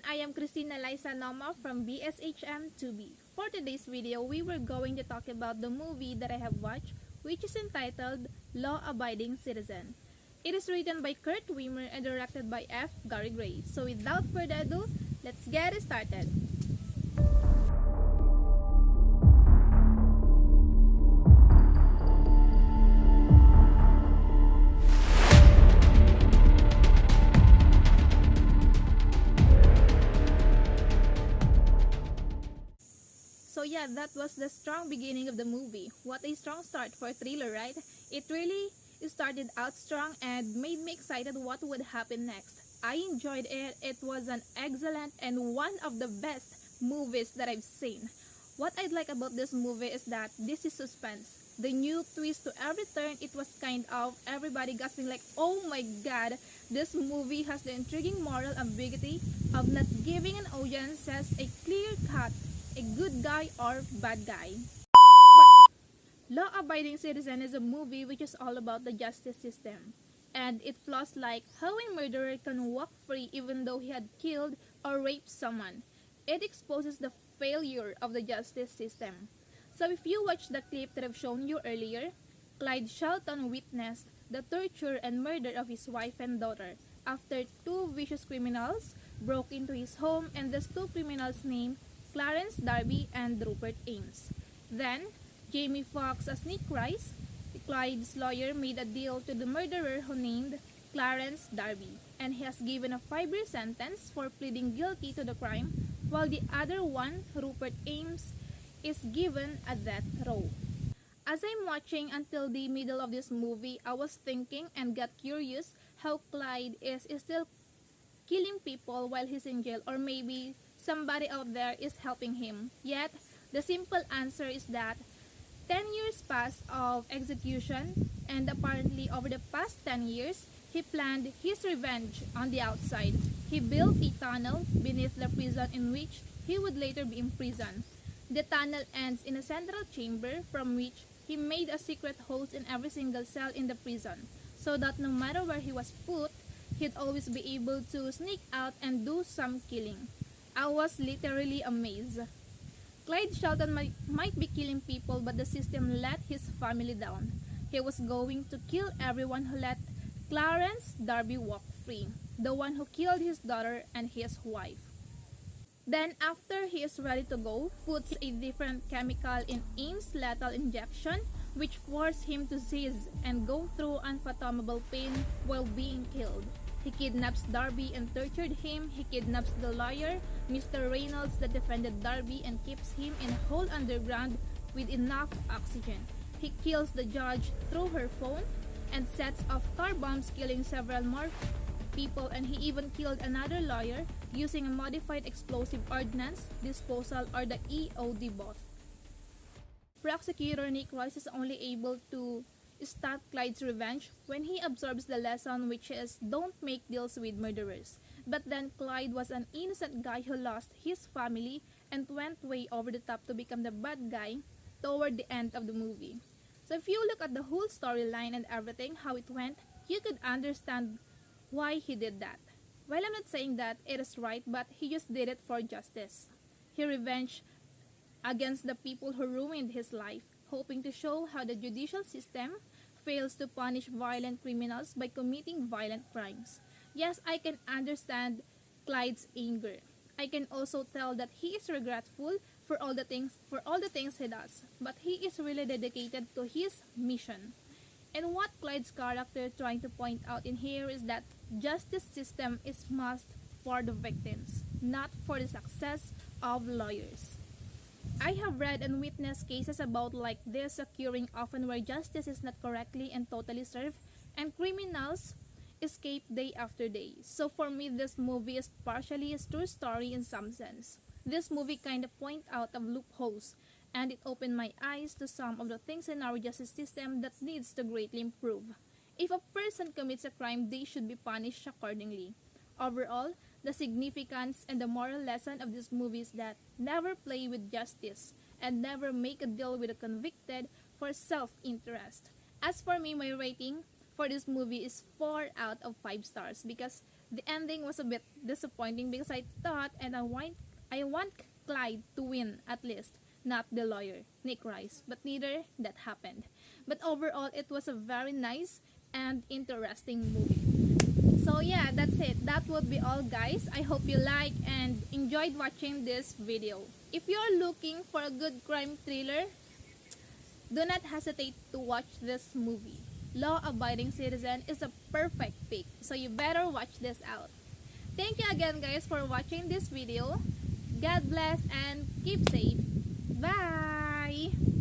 I am Christina Liza Noma from BSHM2B. For today's video, we were going to talk about the movie that I have watched, which is entitled Law Abiding Citizen. It is written by Kurt Wimmer and directed by F. Gary Gray. So without further ado, let's get started. So yeah, that was the strong beginning of the movie. What a strong start for a thriller, right? It really started out strong and made me excited what would happen next. I enjoyed it. It was an excellent and one of the best movies that I've seen. What I like about this movie is that this is suspense. The new twist to every turn, it was kind of everybody gasping like, oh my god, this movie has the intriguing moral ambiguity of not giving an audience a clear cut a good guy or bad guy. But Law Abiding Citizen is a movie which is all about the justice system. And it flaws like how a murderer can walk free even though he had killed or raped someone. It exposes the failure of the justice system. So if you watch the clip that I've shown you earlier, Clyde Shelton witnessed the torture and murder of his wife and daughter after two vicious criminals broke into his home, and these two criminals named Clarence Darby and Rupert Ames. Then, Jamie Foxx as Nick Rice, Clyde's lawyer, made a deal to the murderer who named Clarence Darby, and he has given a 5-year sentence for pleading guilty to the crime, while the other one, Rupert Ames, is given a death row. As I'm watching until the middle of this movie, I was thinking and got curious how Clyde is still killing people while he's in jail, or maybe somebody out there is helping him. Yet, the simple answer is that 10 years passed of execution, and apparently over the past 10 years, he planned his revenge on the outside. He built a tunnel beneath the prison in which he would later be imprisoned. The tunnel ends in a central chamber from which he made a secret host in every single cell in the prison, so that no matter where he was put, he'd always be able to sneak out and do some killing. I was literally amazed. Clyde Shelton might be killing people, but the system let his family down. He was going to kill everyone who let Clarence Darby walk free, the one who killed his daughter and his wife. Then, after he is ready to go, puts a different chemical in Ames' lethal injection, which forced him to seize and go through unfathomable pain while being killed. He kidnaps Darby and tortured him. He kidnaps the lawyer, Mr. Reynolds, that defended Darby, and keeps him in a hole underground with enough oxygen. He kills the judge through her phone and sets off car bombs, killing several more people, and he even killed another lawyer using a modified explosive ordnance disposal, or the EOD bot. Prosecutor Nick Rice is only able to stop Clyde's revenge when he absorbs the lesson, which is don't make deals with murderers. But then Clyde was an innocent guy who lost his family and went way over the top to become the bad guy toward the end of the movie. So if you look at the whole storyline and everything, how it went, you could understand why he did that. Well, I'm not saying that it is right, but he just did it for justice. He revenged against the people who ruined his life, hoping to show how the judicial system fails to punish violent criminals by committing violent crimes. Yes, I can understand Clyde's anger. I can also tell that he is regretful for all the things he does, but he is really dedicated to his mission. And what Clyde's character trying to point out in here is that justice system is must for the victims, not for the success of lawyers. I have read and witnessed cases about like this occurring often, where justice is not correctly and totally served and criminals escape day after day. So for me, this movie is partially a true story in some sense. This movie kind of point out of loopholes, and it opened my eyes to some of the things in our justice system that needs to greatly improve. If a person commits a crime, they should be punished accordingly. Overall, the significance and the moral lesson of this movie is that never play with justice and never make a deal with a convicted for self-interest. As for me, my rating for this movie is 4 out of 5 stars, because The ending was a bit disappointing because I thought and I want Clyde to win at least, not the lawyer, Nick Rice, but neither that happened. But overall, it was a very nice and interesting movie. So yeah, that's it. That would be all, guys. I hope you liked and enjoyed watching this video. If you're looking for a good crime thriller, do not hesitate to watch this movie. Law-Abiding Citizen is a perfect pick, so you better watch this out. Thank you again, guys, for watching this video. God bless and keep safe. Bye!